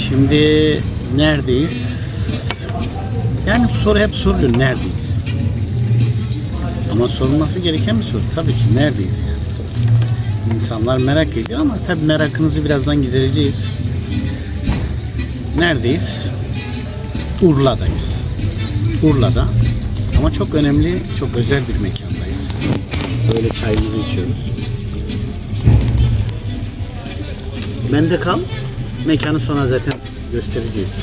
Şimdi neredeyiz? Yani bu soru hep soruluyor. Neredeyiz? Ama sorulması gereken bir soru. Tabii ki neredeyiz yani? İnsanlar merak ediyor ama tabii merakınızı birazdan gidereceğiz. Neredeyiz? Urla'dayız. Urla'da ama çok önemli, çok özel bir mekandayız. Böyle çayımızı içiyoruz. Bende kal. Mekanı sonra zaten göstereceğiz.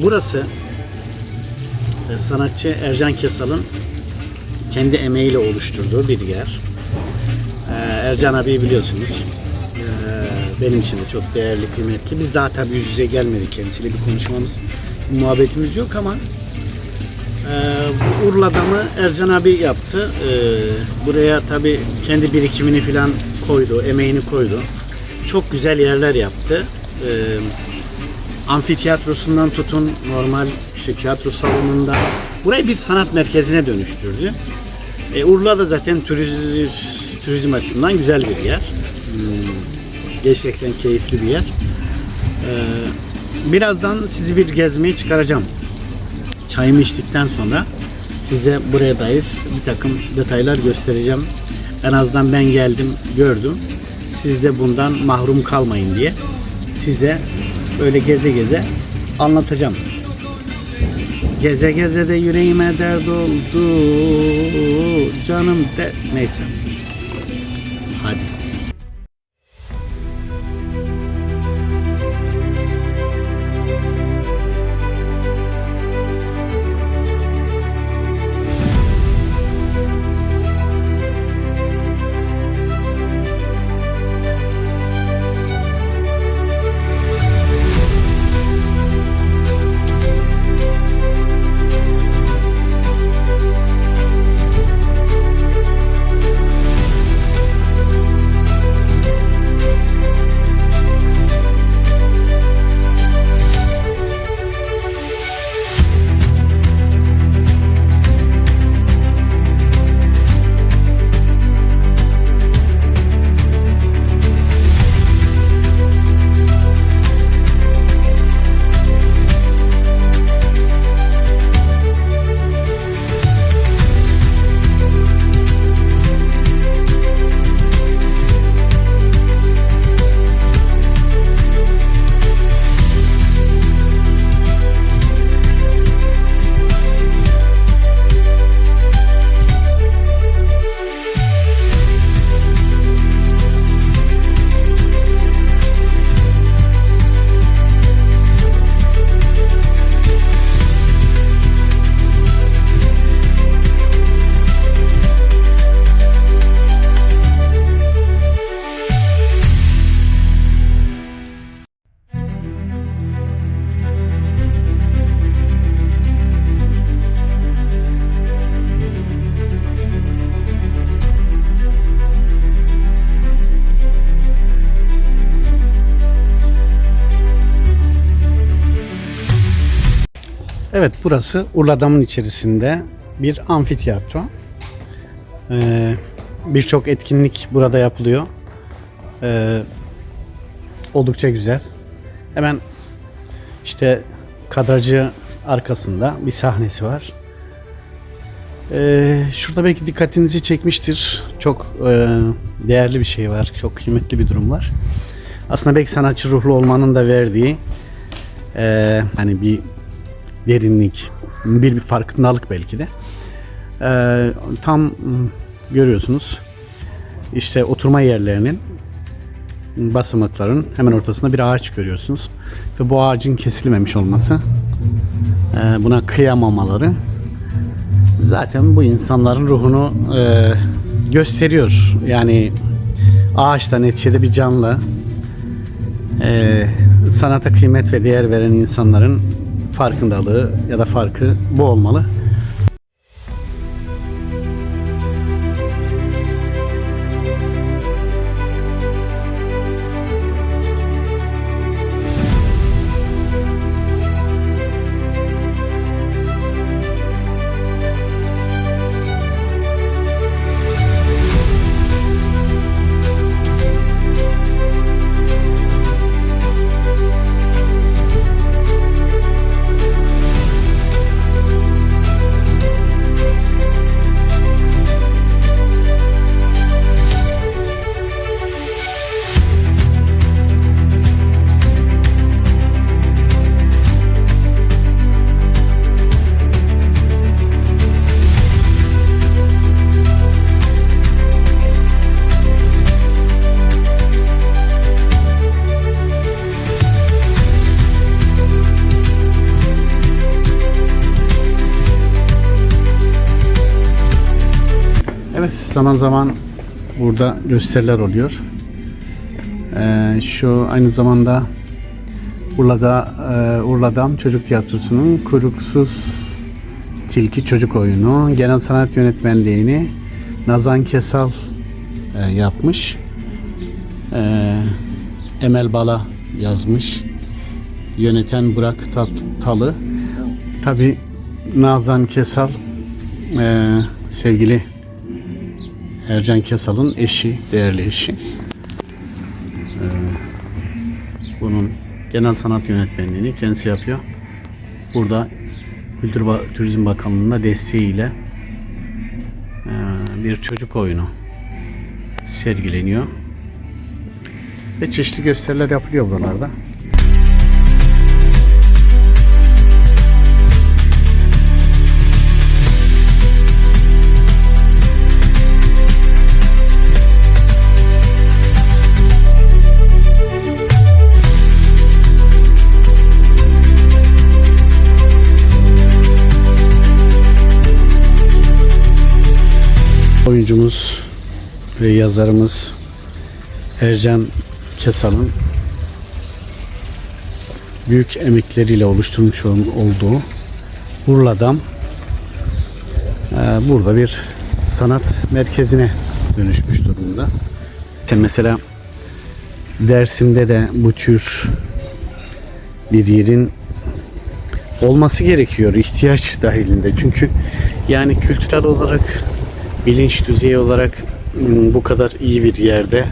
Burası sanatçı Ercan Kesal'ın kendi emeğiyle oluşturduğu bir yer. Ercan abi biliyorsunuz. Benim için de çok değerli, kıymetli. Biz daha tabii yüz yüze gelmedik kendisiyle, bir konuşmamız, bir muhabbetimiz yok ama Urla'da mı Ercan abi yaptı. Buraya tabii kendi birikimini falan koydu, emeğini koydu. Çok güzel yerler yaptı. Amfiteyatrosundan tutun normal işte tiyatro salonunda burayı bir sanat merkezine dönüştürdü. Urla da zaten turizm açısından güzel bir yer. Gerçekten keyifli bir yer. Birazdan sizi bir gezmeye çıkaracağım. Çayımı içtikten sonra size buraya dair bir takım detaylar göstereceğim. En azından ben geldim, gördüm. Siz de bundan mahrum kalmayın diye size böyle geze geze anlatacağım. Geze geze de yüreğime dert oldu canım de neyse. Hadi. Evet, burası Urla'damın içerisinde bir amfiteyatro. Birçok etkinlik burada yapılıyor. Oldukça güzel. Hemen işte kadrajı arkasında bir sahnesi var. Şurada belki dikkatinizi çekmiştir. Çok değerli bir şey var. Çok kıymetli bir durum var. Aslında belki sanatçı ruhlu olmanın da verdiği hani bir derinlik, bir farkındalık belki de. Tam görüyorsunuz işte oturma yerlerinin, basamakların hemen ortasında bir ağaç görüyorsunuz ve bu ağacın kesilmemiş olması, buna kıyamamaları zaten bu insanların ruhunu gösteriyor. Yani ağaçta neticede bir canlı, sanata kıymet ve değer veren insanların farkındalığı ya da farkı bu olmalı. zaman zaman burada gösteriler oluyor. Şu aynı zamanda Urla'dan Çocuk Tiyatrosu'nun Kuyruksuz Tilki Çocuk Oyunu genel sanat yönetmenliğini Nazan Kesal yapmış. Emel Bala yazmış. Yöneten Burak Talı. Tabi Nazan Kesal sevgili Ercan Kesal'ın eşi, değerli eşi. Bunun genel sanat yönetmenliğini kendisi yapıyor. Burada Kültür Turizm Bakanlığı'nın desteğiyle bir çocuk oyunu sergileniyor. Ve çeşitli gösteriler yapılıyor buralarda. Oyuncumuz ve yazarımız Ercan Kesal'ın büyük emekleriyle oluşturmuş olduğu Urla'dan burada bir sanat merkezine dönüşmüş durumda. Mesela Dersim'de de bu tür bir yerin olması gerekiyor, ihtiyaç dahilinde. Çünkü yani kültürel olarak, bilinç düzeyi olarak bu kadar iyi bir yerde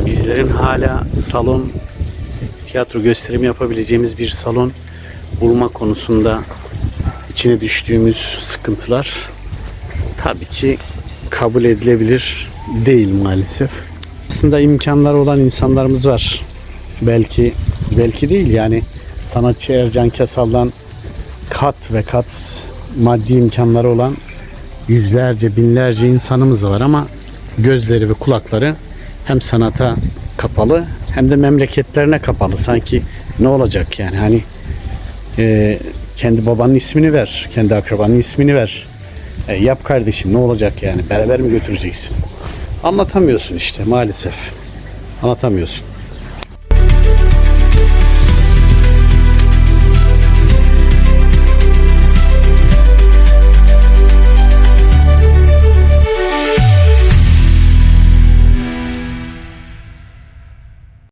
bizlerin hala salon, tiyatro gösterimi yapabileceğimiz bir salon bulma konusunda içine düştüğümüz sıkıntılar tabii ki kabul edilebilir değil maalesef. Aslında imkanları olan insanlarımız var. Belki değil yani sanatçı Ercan Kesal'dan kat ve kat maddi imkanları olan yüzlerce, binlerce insanımız var ama gözleri ve kulakları hem sanata kapalı hem de memleketlerine kapalı. Sanki ne olacak yani hani kendi babanın ismini ver, kendi akrabanın ismini ver. Yap kardeşim ne olacak yani beraber mi götüreceksin? Anlatamıyorsun işte maalesef. Anlatamıyorsun.